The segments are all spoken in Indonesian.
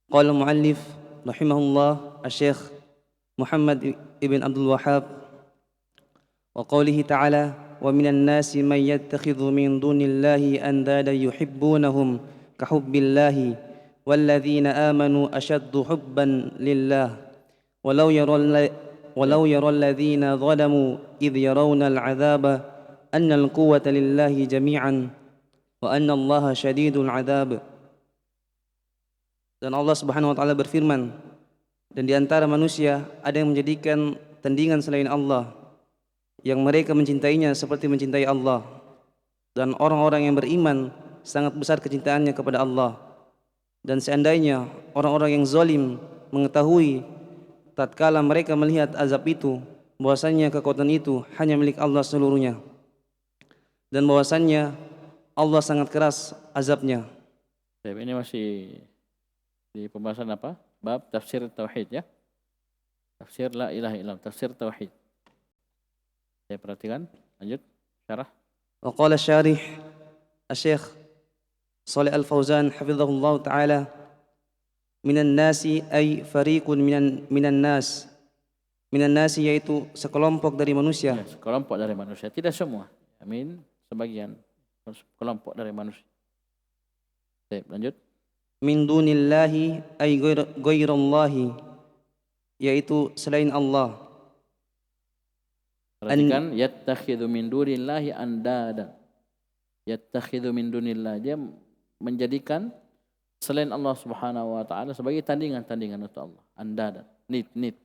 Qala muallif rahimahullah Asy-Syaikh Muhammad ibn Abdul Wahhab wa qawlihi ta'ala wa minan nasi man yattakhidhu min dunillahi andada yuhibbunahum ka hubbillahi walladzina amanu ashaddu hubban lillah walau yaral walau yaral ladzina zalamu idh yarawna al'adzaba anna al-quwwata lillahi jami'an wa anna Allaha syadidul 'adzab. Dan Allah Subhanahu wa taala berfirman, dan di antara manusia ada yang menjadikan tandingan selain Allah, yang mereka mencintainya seperti mencintai Allah. Dan orang-orang yang beriman sangat besar kecintaannya kepada Allah. Dan seandainya orang-orang yang zalim mengetahui tatkala mereka melihat azab itu, bahwasannya kekuatan itu hanya milik Allah seluruhnya, dan bahwasannya Allah sangat keras azabnya. Ini masih di pembahasan apa? Bab tafsir tauhid ya. Tafsir la ilaha illallah, tafsir tauhid. Saya perhatikan, lanjut syarah. Wa qala syarih Asy-Syaikh Shalih Al-Fauzan hafizahullah taala, minan nasi ay fariqun minan nas. Minan nasi yaitu sekelompok dari manusia. Ya, sekelompok dari manusia, tidak semua. Amin, sebagian kelompok dari manusia. Baik, lanjut. Min dunillahi ay ghairallahi, yaitu selain Allah. Perhatikan, yattakhidhu min dunillahi andada. Yattakhidhu min dunillah, dia menjadikan selain Allah Subhanahu wa taala sebagai tandingan-tandingan untuk Allah. Andada, nid.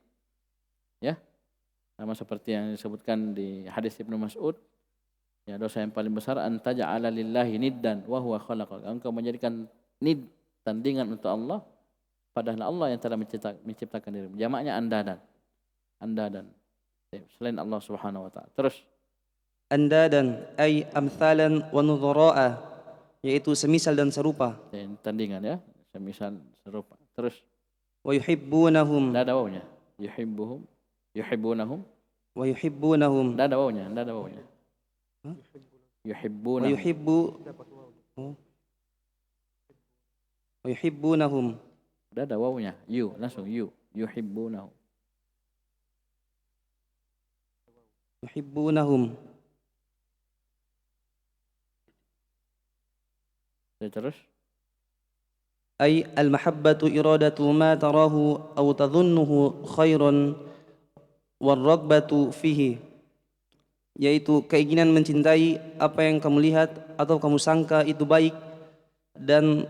Ya. Sama seperti yang disebutkan di hadis Ibnu Mas'ud, ya, dosa yang paling besar antaja'ala lillahi niddan wa huwa khalaqaka. Engkau menjadikan nid, tandingan untuk Allah, padahal Allah yang telah menciptakan dirimu. Jamaknya andadan. Selain Allah Subhanahu wa taala. Terus Andadan ay amthalan wa nudhara'a, yaitu semisal dan serupa. Tandingan ya, semisal serupa. Terus Wa yuhibbunahum. Tidak ada wawunya. Yuhibbunahum. Wa yuhibbunahum. Tidak ada wawunya. Yuhibbunahum. Wa yuhibbunahum. Tidak ada wawunya. Langsung yuhibbunahum. Yuhibbunahum. Terus Ay al-mahabbatu iradatu ma tarahu aw tadhunnuhu khairan war-raghbatu fihi, yaitu keinginan mencintai apa yang kamu lihat atau kamu sangka itu baik dan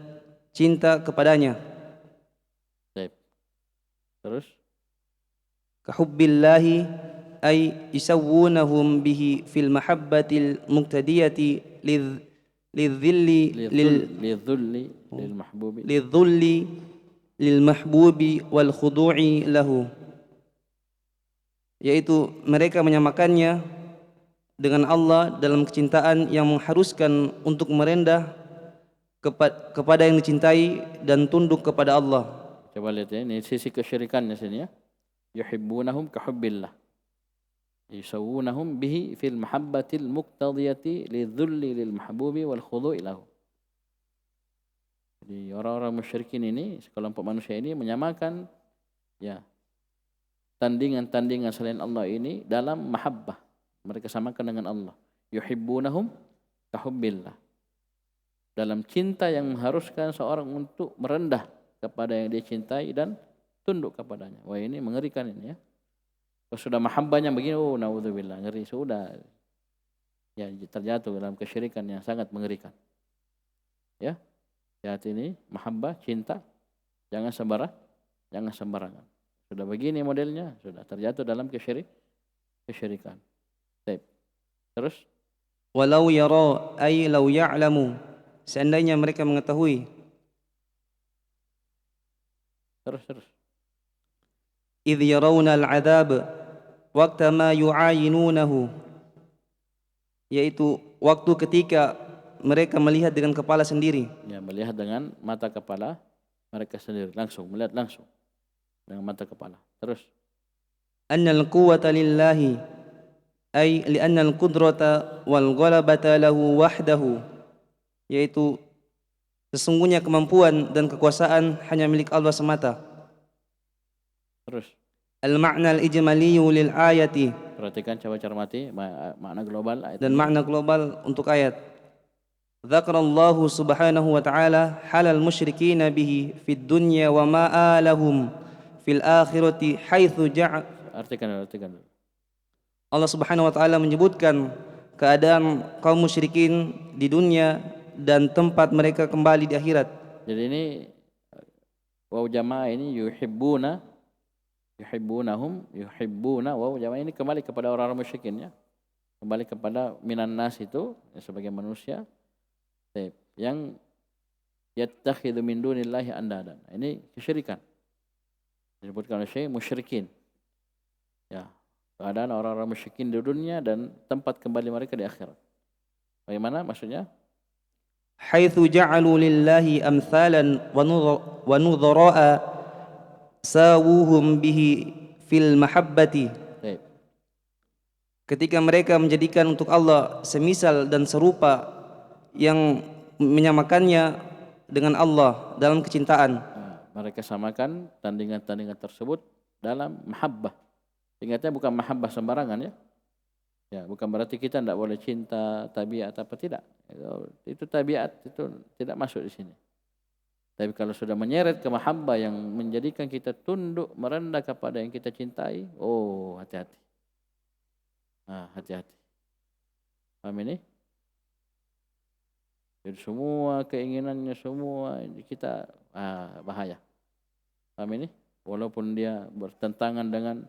cinta kepadanya. Terus Kahubbillahi ay isawwunahum bihi fil mahabbatil muqtadiyati lidhilli lil mahbubi wal khudu'i lahu, yaitu mereka menyamakannya dengan Allah dalam kecintaan yang mengharuskan untuk merendah kepada yang dicintai dan tunduk kepada Allah. Coba lihat ya, ini sisi kesyirikannya sini ya. Yuhibbunahum kahubbillah. Yusawwunahum bihi fil mahabbatil muqtadiyati lidzulli lil mahbubi wal khudu'i lahu. Jadi orang-orang musyrikin ini, sekelompok manusia ini menyamakan ya tandingan-tandingan selain Allah ini dalam mahabbah. Mereka samakan dengan Allah. Yuhibbunahum kahubbillah. Dalam cinta yang mengharuskan seorang untuk merendah kepada yang dia cintai dan tunduk kepadanya. Wah, ini mengerikan ini ya. Kalau sudah mahabbahnya begini, oh naudzubillah, ngeri sudah. Ya, terjatuh dalam kesyirikan yang sangat mengerikan. Ya. Lihat ini mahabbah, cinta, jangan sembarangan. Sudah begini modelnya, sudah terjatuh dalam kesyirikan. Baik. Terus Walau yara ay law ya'lamu, seandainya mereka mengetahui. Terus. Idh yarawna al-'adzab waqta ma yu'ayinunahu, yaitu waktu ketika mereka melihat dengan kepala sendiri. Ya, melihat dengan mata kepala mereka sendiri, melihat langsung dengan mata kepala. Terus Annal quwwata lillahi ay li'anna al-qudrata wal ghalabata lahu wahdahu, yaitu Sesungguhnya kemampuan dan kekuasaan hanya milik Allah semata. Terus Al-ma'na al-ijmaliyu lil ayati, perhatikan, coba cermati makna global ayat dan ini. makna global untuk ayat. Dzakarallahu subhanahu wa ta'ala halal musyrikina bihi fid dunya wa ma'alahum fil akhirati haitsu Artikan dulu. Allah subhanahu wa ta'ala menyebutkan keadaan kaum musyrikin di dunia dan tempat mereka kembali di akhirat. Jadi ini waw jamaah ini yuhibbuna, yuhibbunahum, yuhibbuna, waw jamaah ini kembali kepada orang-orang musyrikin ya. Kembali kepada minan nas itu ya, sebagai manusia yang yattakhidhu min dunillahi andadan. Ini kesyirikan. Disebutkan oleh Syekh musyrikin. Ya, keadaan orang-orang musyrikin di dunia dan tempat kembali mereka di akhirat. Bagaimana maksudnya? Haitsu ja'alu lillahi amsalan wa nudhara'a sawuhum bihi fil mahabbati. Baik. Ketika mereka menjadikan untuk Allah semisal dan serupa yang menyamakannya dengan Allah dalam kecintaan. Nah, mereka samakan tandingan-tandingan tersebut dalam mahabbah. Ingatnya bukan mahabbah sembarangan ya. Ya, bukan berarti kita tidak boleh cinta tabiat apa tidak. Itu tabiat itu tidak masuk di sini. Tapi kalau sudah menyeret ke mahabbah yang menjadikan kita tunduk merendah kepada yang kita cintai, oh hati-hati. Nah, hati-hati. Paham ini? Jadi semua keinginannya semua kita bahaya. Paham ini? Walaupun dia bertentangan dengan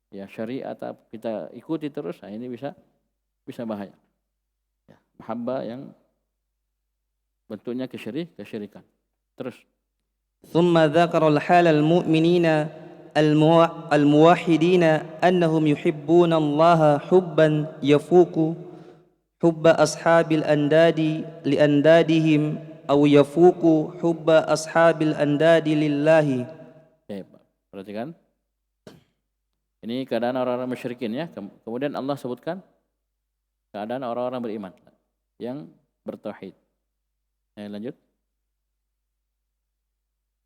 ya syariat atau kita ikuti terus, ini bisa bahaya. Ya, mahabbah yang bentuknya kesyirikan. Terus. Thumma dzakara al-hala al-mu'minina al-muwahhidina annahum yuhibbuna Allah hubban yafuqu hubba ashabil andadi li andadihim aw yafuqu hubba ashabil andadi lillahi. Oke, perhatikan. Ini keadaan orang-orang musyrikin ya. Kemudian Allah sebutkan keadaan orang-orang beriman yang bertauhid. Lanjut.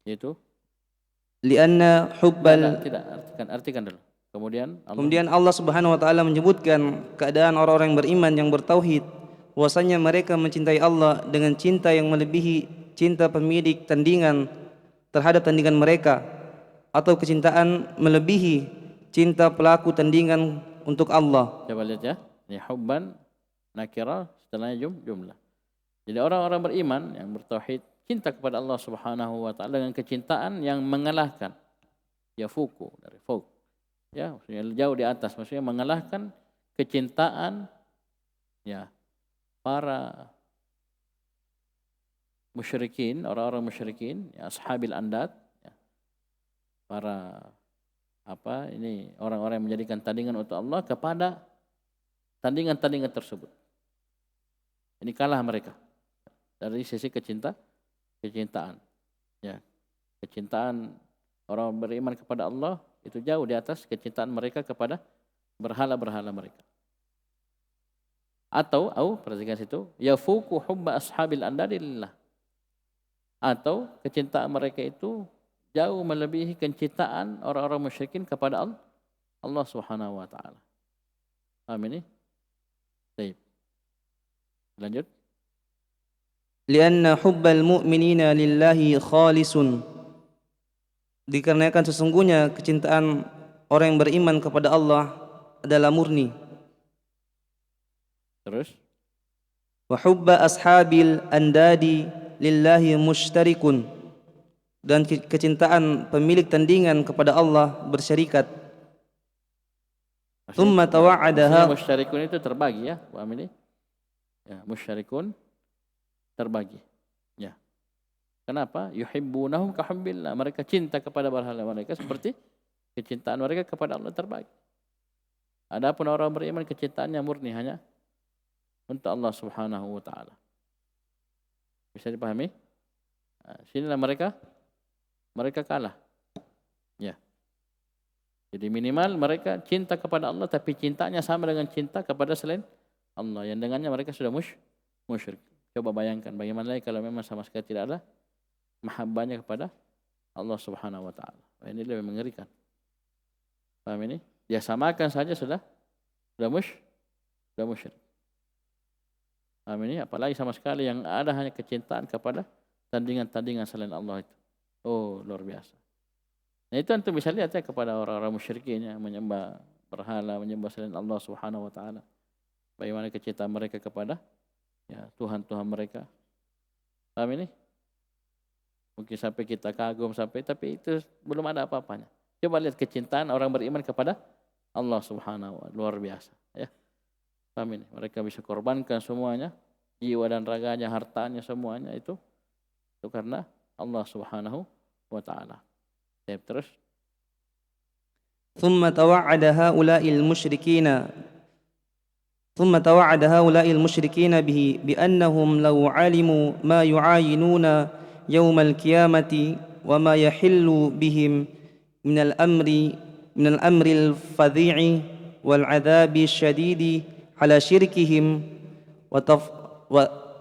Yaitu Lianna hubbal tidak artikan dulu. Kemudian Allah Subhanahu wa taala menyebutkan keadaan orang-orang yang beriman yang bertauhid, bahwasanya mereka mencintai Allah dengan cinta yang melebihi cinta pemilik tandingan terhadap tandingan mereka, atau kecintaan melebihi cinta pelaku tandingan untuk Allah. Coba lihat ya. Ini hubban nakirah setelahnya jumlah. Jadi orang-orang beriman yang bertauhid cinta kepada Allah Subhanahu wa taala dengan kecintaan yang mengalahkan yafuku dari fauq. Ya, maksudnya jauh di atas, maksudnya mengalahkan kecintaan ya para musyrikin, orang-orang musyrikin, ya, ashabil andad, ya, para orang-orang yang menjadikan tandingan untuk Allah kepada tandingan-tandingan tersebut. Ini kalah mereka dari sisi kecintaan. Ya, kecintaan orang beriman kepada Allah itu jauh di atas kecintaan mereka kepada berhala-berhala mereka. Atau perhatikan situ, yafuqu hubba ashabil andadi lillah. Atau kecintaan mereka itu jauh melebihi kecintaan orang-orang musyrikin kepada Allah Subhanahu wa taala. Paham ini? Baik. Lanjut. Lianna hubbal mu'minina lillahi khalisun, dikarenakan sesungguhnya kecintaan orang yang beriman kepada Allah adalah murni. Terus. Wa hubba ashabil andadi lillahi musytarikun, dan kecintaan pemilik tandingan kepada Allah bersyarikat. Tsumma tawa'adaha, musytarikun itu terbagi ya, paham ini? Ya, musytarikun terbagi. Ya. Kenapa? Yuhibbunahum kahubbillah. Mereka cinta kepada berhala mereka seperti kecintaan mereka kepada Allah terbagi. Adapun orang beriman kecintaannya murni hanya untuk Allah Subhanahu wa taala. Bisa dipahami? Sinilah mereka kalah. Ya. Jadi minimal mereka cinta kepada Allah tapi cintanya sama dengan cinta kepada selain Allah yang dengannya mereka sudah musyrik. Coba bayangkan bagaimana kalau memang sama sekali tidak ada mahabbahnya kepada Allah Subhanahu wa taala. Ini lebih mengerikan. Paham ini? Dia samakan saja sudah musyrik. Paham ini? Apalagi sama sekali yang ada hanya kecintaan kepada tandingan-tandingan selain Allah itu. Oh, luar biasa. Nah, itu antum bisa lihat ya kepada orang-orang musyrikin yang menyembah berhala, menyembah selain Allah Subhanahu wa taala. Bagaimana kecintaan mereka kepada ya Tuhan-Tuhan mereka. Paham ini? Mungkin sampai kita kagum tapi itu belum ada apa-apanya. Coba lihat kecintaan orang beriman kepada Allah Subhanahu wa taala, luar biasa ya. Paham ini? Mereka bisa korbankan semuanya, jiwa dan raganya, hartanya semuanya itu karena Allah Subhanahu wa taala. Terus ثم توعد هؤلاء المشركين به بأنهم لو علموا ما يعاينون يوم القيامة وما يحل بهم من الأمر الفظيع والعذاب الشديد على شركهم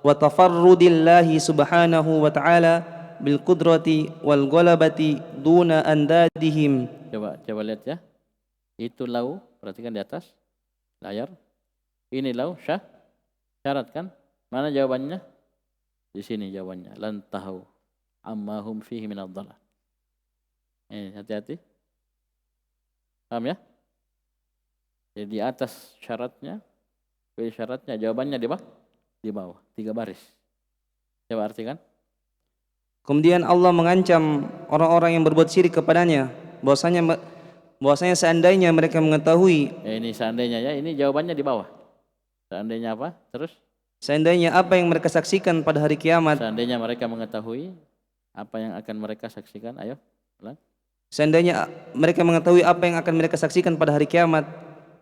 وتفرد الله سبحانه وتعالى بالقدرة والغلبة دون أندادهم. Coba lihat ya. Itu lau, perhatikan di atas layar. Ini lau syarat kan? Mana jawabannya? Di sini jawabannya. Lan tahu amma hum fihi minadh dhalal. Hati-hati. Paham ya? Jadi di atas syaratnya, pilih syaratnya, jawabannya di bawah, 3 baris. Coba artikan. Kemudian Allah mengancam orang-orang yang berbuat syirik kepadanya, bahwasanya seandainya mereka mengetahui. Ini seandainya ya, ini jawabannya di bawah. Seandainya apa? Terus? Seandainya apa yang mereka saksikan pada hari kiamat. Seandainya mereka mengetahui apa yang akan mereka saksikan. Ayo, ulang. Seandainya mereka mengetahui apa yang akan mereka saksikan pada hari kiamat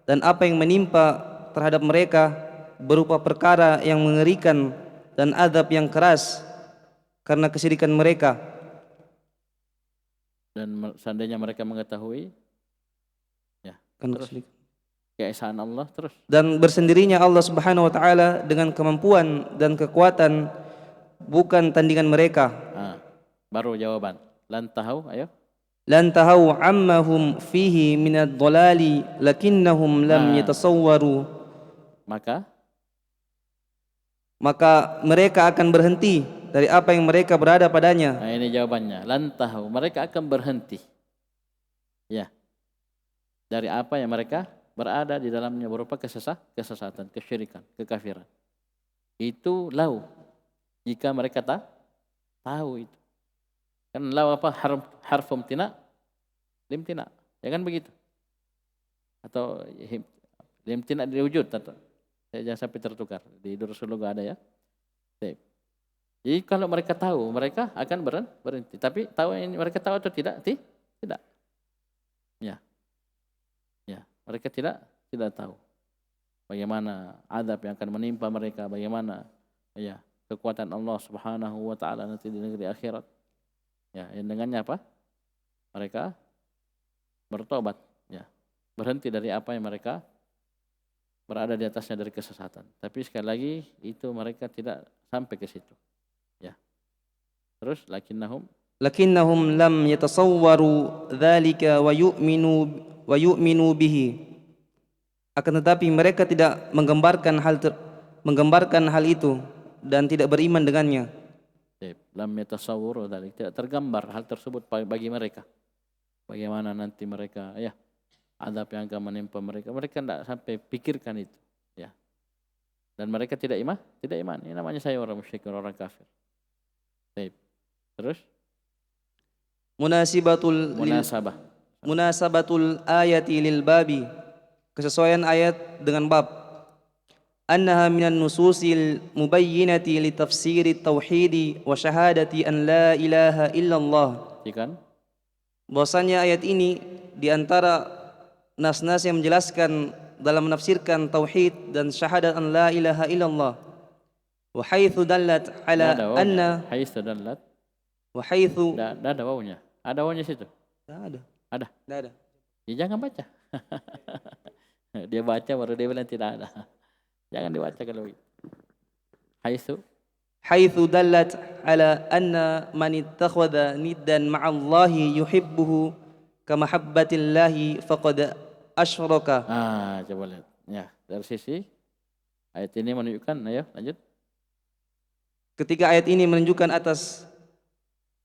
dan apa yang menimpa terhadap mereka berupa perkara yang mengerikan dan azab yang keras karena kesyirikan mereka. Dan seandainya mereka mengetahui ya, terus keesaan Allah terus. Dan bersendirinya Allah Subhanahu wa taala dengan kemampuan dan kekuatan bukan tandingan mereka. Baru jawaban. Lan tahu, ayo. Lan tahu amma hum fihi minad dhalali lakinnahum lam yatasawwaru. Maka mereka akan berhenti dari apa yang mereka berada padanya. Nah, ini jawabannya. Lan tahu, mereka akan berhenti. Ya. Dari apa yang mereka berada di dalamnya berupa kesesatan, kesyirikan, kekafiran. Itu lau. Jika mereka tahu itu. Kan lau apa? Harf imtina, limtina. Ya kan begitu? Atau limtina diwujud atau jangan sampai tertukar. Di Dursul Lugha ada ya. Jadi kalau mereka tahu, mereka akan berhenti. Tapi tahu ini mereka tahu atau tidak? Tidak. Ya. Mereka tidak tahu bagaimana azab yang akan menimpa mereka, bagaimana ya kekuatan Allah Subhanahu wa taala nanti di negeri akhirat. Ya, yang dengannya apa? Mereka bertobat, ya. Berhenti dari apa yang mereka berada di atasnya dari kesesatan. Tapi sekali lagi itu mereka tidak sampai ke situ. Ya. Terus lakinnahum lam yatasawwaru dzalika wa yu'minu bihi. Akan tetapi mereka tidak menggambarkan hal itu dan tidak beriman dengannya. Lam yatasawwaru dzalik, tidak tergambar hal tersebut bagi mereka. Bagaimana nanti mereka ya azab yang akan menimpa mereka. Mereka tidak sampai pikirkan itu, ya. Dan mereka tidak iman. Ini namanya saya orang musyrik, orang kafir. Terus munasabatul ayati lil babi, kesesuaian ayat dengan bab. Annaha minan nususil mubayyinati li tafsiri tauhid wa syahadati an la ilaha illallah. Bahwasanya ayat ini di antara nas-nas yang menjelaskan dalam menafsirkan tauhid dan syahadat an la ilaha illallah. Wa haitsu dallat ala anna ada wawunya. Ada wawunya situ? Ada. Tidak ada. Ya, jangan baca. Dia baca baru dia bilang tidak ada. Jangan dibaca kalau itu. Haitsu حيث دلت على أن من اتخذ ندا مع الله يحبه كمحبة الله فقد أشرك. Coba lihat. Ya, dari sisi ayat ini menunjukkan, ayo lanjut. Ketika ayat ini menunjukkan atas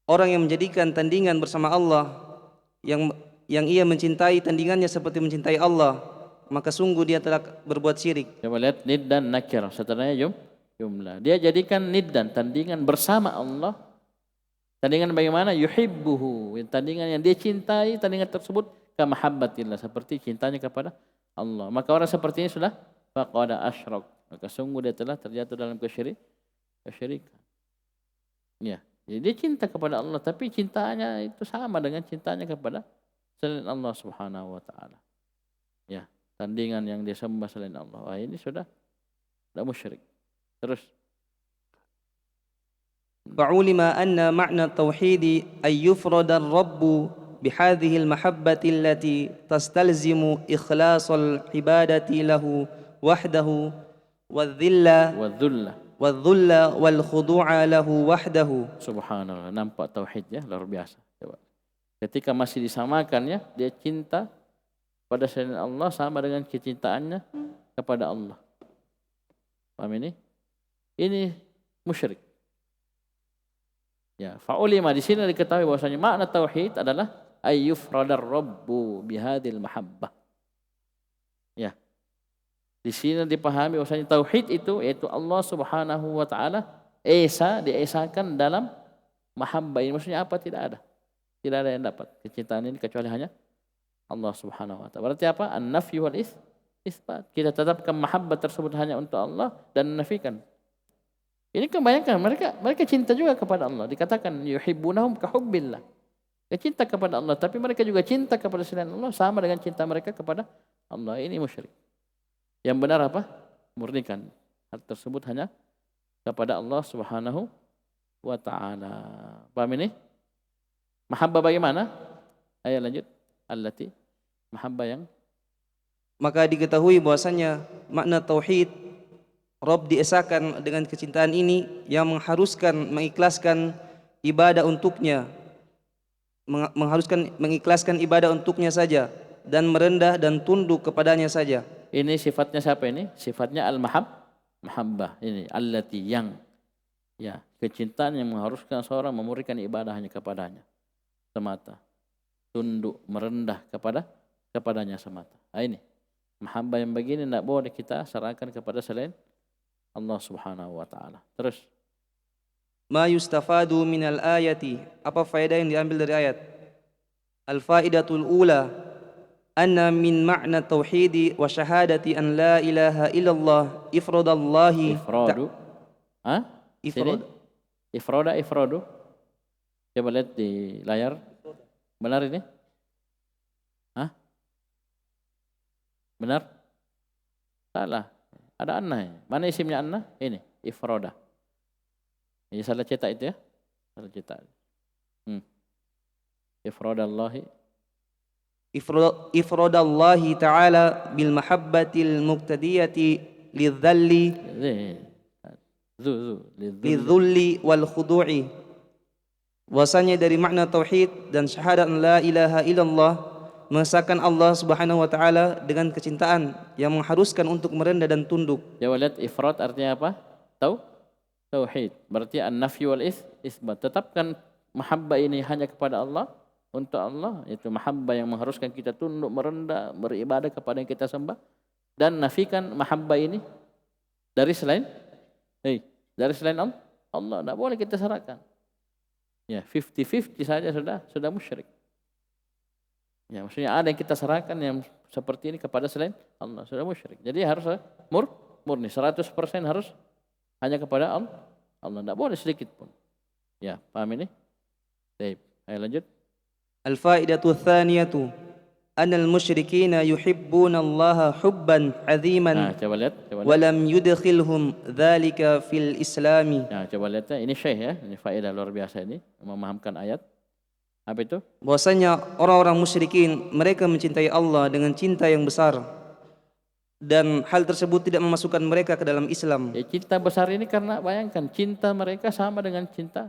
orang yang menjadikan tandingan bersama Allah, yang ia mencintai tandingannya seperti mencintai Allah, maka sungguh dia telah berbuat syirik. Coba lihat nid dan nakir, setelahnya jumlah. Dia jadikan nid dan tandingan bersama Allah. Tandingan bagaimana? Yuhibbuhu, tandingan yang dia cintai, tandingan tersebut kamahabbatillah, seperti cintanya kepada Allah. Maka orang seperti ini sudah faqad asyrak, maka sungguh dia telah terjatuh dalam kesyirikan. Ya, jadi dia cinta kepada Allah, tapi cintanya itu sama dengan cintanya kepada selain Allah Subhanahu wa taala. Ya, tandingan yang dia sembah selain Allah. Wah, ini sudah musyrik. Terus فعلم أن معنى التوحيد أن يفرد الرب بهذه المحبة التي تستلزم إخلاص العبادة له وحده والذل والخضوع له وحده. Subhanallah, nampak tauhid ya, luar biasa. Coba. Ketika masih disamakan ya, dia cinta pada selain Allah sama dengan kecintaannya kepada Allah. Paham ini? Ini musyrik. Ya, fa'ulima di sini diketahui bahwasanya makna tauhid adalah ayyufradar rabbu bihadil mahabbah. Ya. Di sini dipahami bahwasanya tauhid itu yaitu Allah Subhanahu wa taala diesakan dalam mahabbah. Ini maksudnya apa? Tidak ada yang dapat kecintaan ini kecuali hanya Allah Subhanahu wa taala. Berarti apa? An-nafy wal isbat. Kita tetapkan mahabbah tersebut hanya untuk Allah dan menafikan. Ini kebanyakan mereka cinta juga kepada Allah. Dikatakan yuhibbunahum kahubbillah. Dia cinta kepada Allah, tapi mereka juga cinta kepada selain Allah sama dengan cinta mereka kepada Allah. Ini musyrik. Yang benar apa? Murnikan hal tersebut hanya kepada Allah Subhanahu wa taala. Paham ini? Mahabbah bagaimana? Ayo lanjut. Allati mahabbah yang maka diketahui bahwasanya makna tauhid Rabb diesakan dengan kecintaan ini yang mengharuskan mengikhlaskan ibadah untuknya, mengikhlaskan ibadah untuknya saja dan merendah dan tunduk kepadanya saja. Ini sifatnya siapa ini? Sifatnya al-mahabbah. Ini allati yang ya, kecintaan yang mengharuskan seorang memberikan ibadah hanya kepadanya semata. Tunduk, merendah kepadanya semata. Nah, ini mahabbah yang begini tidak boleh kita serahkan kepada selain Allah Subhanahu wa taala. Terus ma yustafadu minal ayati, apa faedah yang diambil dari ayat? Al faidatul ula anna min ma'na tauhidi wa syahadati an la ilaha illallah ifradallahi ifradu. Coba lihat di layar. Benar ini? Benar? Salah. Ada anna. Mana isimnya anna? Ini ifrada. Ini salah cetak itu ya. Salah cetak. Ifradallahi ta'ala bil mahabbatil muqtadiyati lidzalli lidzulli wal khudu'i. Bahwasanya dari makna tauhid dan syahadat la ilaha illallah mengesahkan Allah Subhanahu wa taala dengan kecintaan yang mengharuskan untuk merendah dan tunduk. Coba lihat ifrad artinya apa? Tauhid. Berarti an-nafy wal isbat. Tetapkan mahabbah ini hanya kepada Allah, untuk Allah, itu mahabbah yang mengharuskan kita tunduk, merendah, beribadah kepada yang kita sembah, dan nafikan mahabbah ini dari selain Allah. Tidak boleh kita serahkan. Ya, 50-50 saja sudah musyrik. Ya, maksudnya ada yang kita serahkan yang seperti ini kepada selain Allah, sudah musyrik. Jadi harus murni 100% harus hanya kepada Allah. Tidak boleh sedikit pun. Ya, paham ini? Baik, ayo lanjut. Al-faidatu tsaniyatu anna al-musyrikina yuhibbuna Allah hubban 'aziman. Coba lihat. Wa lam yudkhilhum dzalika fil Islami. Coba lihat ya, ini syekh ya, ini faedah luar biasa ini memahamkan ayat. Apa itu? Bahwasanya orang-orang musyrikin mereka mencintai Allah dengan cinta yang besar dan hal tersebut tidak memasukkan mereka ke dalam Islam. Ya, cinta besar ini karena bayangkan cinta mereka sama dengan cinta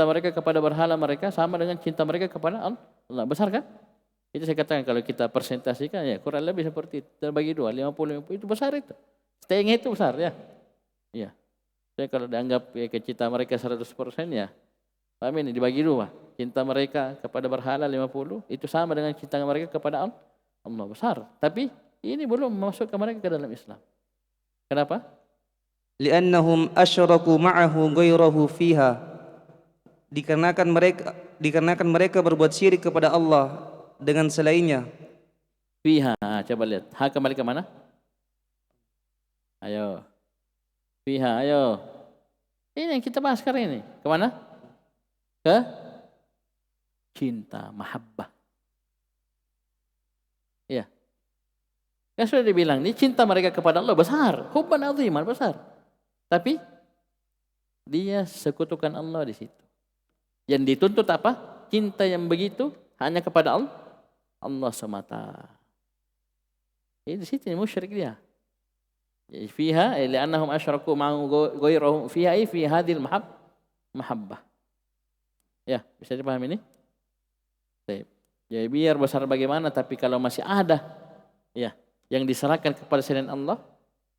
mereka kepada berhala mereka sama dengan cinta mereka kepada Allah. Besar kan? Itu saya katakan kalau kita presentasikan ya kurang lebih seperti itu. Terbagi 2, 50-50 itu besar itu. Setengah itu besar ya. Iya. Saya kalau dianggap ya, cinta mereka 100% ya. Paham ini dibagi 2. Cinta mereka kepada berhala 50 itu sama dengan cinta mereka kepada Allah besar. Tapi ini belum memasukkan mereka ke dalam Islam. Kenapa? Li'annahum asyraku ma'ahu ghairahu fiha. Dikarenakan mereka berbuat syirik kepada Allah dengan selainnya. Fiha, coba lihat. Ha kembali ke mana? Ayo. Fiha, ayo. Ini yang kita bahas sekarang ini. Kemana? Ke cinta, mahabbah. Iya. Kan sudah dibilang, ini cinta mereka kepada Allah besar. Hubban aziman, besar. Tapi, dia sekutukan Allah di situ. Yang dituntut apa? Cinta yang begitu hanya kepada Allah semata. Ini di situ musyrik dia. Fiha li'annahum asyraku ma'ahu ghairahu fiha fi hadhil mahabbah. Ya, bisa dipahami ini? Baik. Jadi biar besar bagaimana tapi kalau masih ada ya yang diserahkan kepada selain Allah,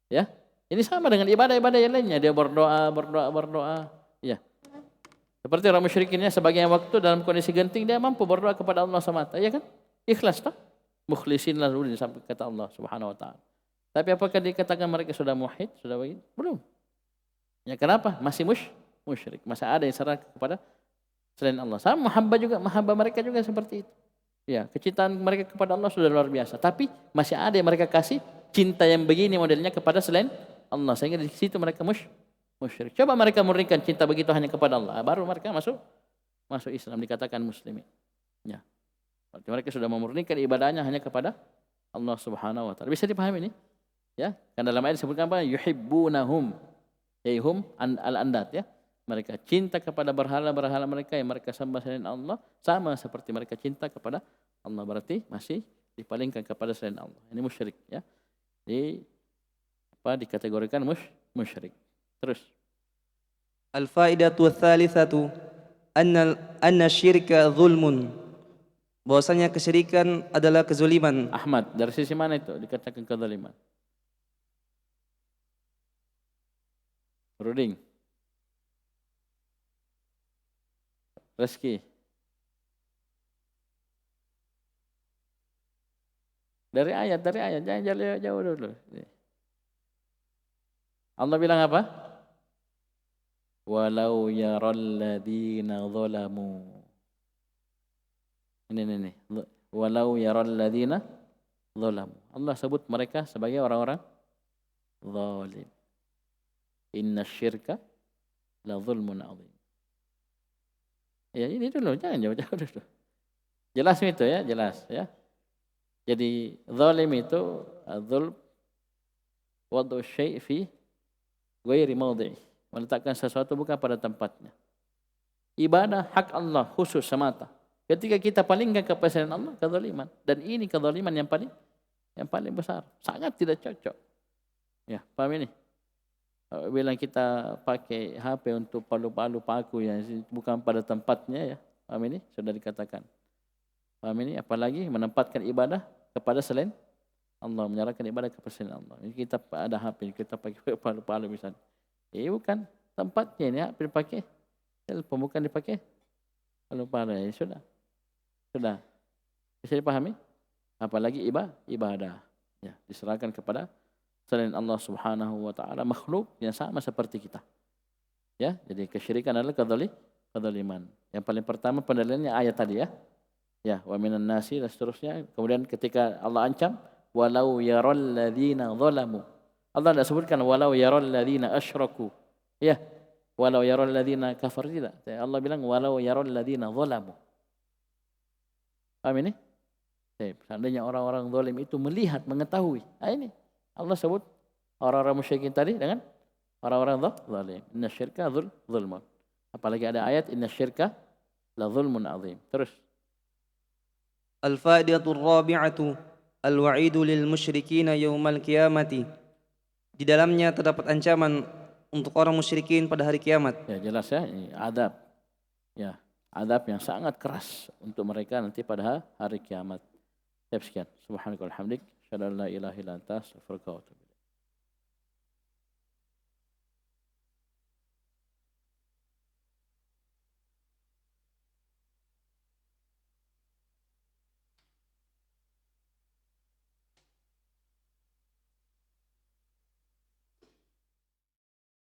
ya. Ini sama dengan ibadah-ibadah yang lainnya, dia berdoa, ya. Seperti orang musyrikinnya sebagian waktu dalam kondisi genting dia mampu berdoa kepada Allah semata, ya kan? Ikhlas tak? Mukhlisin lalu sampai kata Allah Subhanahu wa taala. Tapi apakah dikatakan mereka sudah muwahhid, sudah begini? Belum. Ya kenapa? Masih musyrik. Masih ada yang serah kepada selain Allah. Sama mahabbah mereka juga seperti itu. Ya, kecintaan mereka kepada Allah sudah luar biasa. Tapi masih ada yang mereka kasih cinta yang begini modelnya kepada selain Allah. Sehingga di situ mereka musyrik. Coba mereka murnikan cinta begitu hanya kepada Allah. Baru mereka masuk Islam, dikatakan muslimin. Ya. Berarti mereka sudah memurnikan ibadahnya hanya kepada Allah Subhanahu wa taala. Bisa dipahami ini? Ya, kan dalam ayat disebutkan apa? Yuhibbunahum. Yaihum al-andat ya. Mereka cinta kepada berhala-berhala mereka yang mereka sembah selain Allah sama seperti mereka cinta kepada Allah. Berarti masih dipalingkan kepada selain Allah. Ini musyrik ya. Dikategorikan musyrik. Terus. Al-faidatu tsalitsatu anna syirka zulmun. Bahwasanya kesyirikan adalah kezuliman. Ahmad, dari sisi mana itu dikatakan kezaliman? Ruding. Reski. Dari ayat, jangan jauh dulu. Allah bilang apa? Walau yaral ladzina zalamu. Ini. Walau yaral ladzina zalamu. Allah sebut mereka sebagai orang-orang zalim. Inna syirka la zulmun azim. Ya ini dulu, jangan jauh-jauh dulu. Jelas itu ya, jelas ya. Jadi zalim itu zulm wad'u syai' fi ghairi mawdhi'i. Meletakkan sesuatu bukan pada tempatnya. Ibadah hak Allah khusus semata. Ketika kita palingkan kepada selain Allah, kezaliman. Dan ini kezaliman yang paling besar. Sangat tidak cocok. Ya, paham ini? Bila kita pakai HP untuk palu-palu paku yang bukan pada tempatnya ya, paham ini? Sudah dikatakan. Paham ini? Apalagi menempatkan ibadah kepada selain Allah, menyerahkan ibadah kepada selain Allah. Ini kita ada HP, kita pakai palu-palu misalnya. Ini bukan tempatnya ini, HP dipakai. Telepon bukan dipakai palu-palu. Ya, sudah. Bisa dipahami? Apalagi ibadah. Ya, diserahkan kepada selain Allah Subhanahu wa taala, makhluk yang sama seperti kita. Ya, jadi kesyirikan adalah kezaliman. Yang paling pertama pendalilannya ayat tadi ya. Ya, wa minan nasi dan seterusnya. Kemudian ketika Allah ancam walau yaral ladzina zalamu. Allah tidak sebutkan walau yaral ladzina asyraku. Ya, walau yaral ladzina kafar tidak. Allah bilang walau yaral ladzina zalamu. Paham ini? Seandainya orang-orang zalim itu melihat, mengetahui. Ini Allah sebut orang-orang musyrikin tadi dengan orang-orang zalim. Inna syirka zulmun. Apalagi ada ayat inna syirka la zulmun azim. Terus. Al-faidatul rabi'atu al-wa'idu lil musyrikina yaumal qiyamati. Di dalamnya terdapat ancaman untuk orang musyrikin pada hari kiamat. Ya jelas ya, ini adab. Ya, adab yang sangat keras untuk mereka nanti pada hari kiamat. Sekian. Subhanakallahumma hamdik, asyhadu an la ilaha illa anta, astaghfiruka wa atubu ilaik.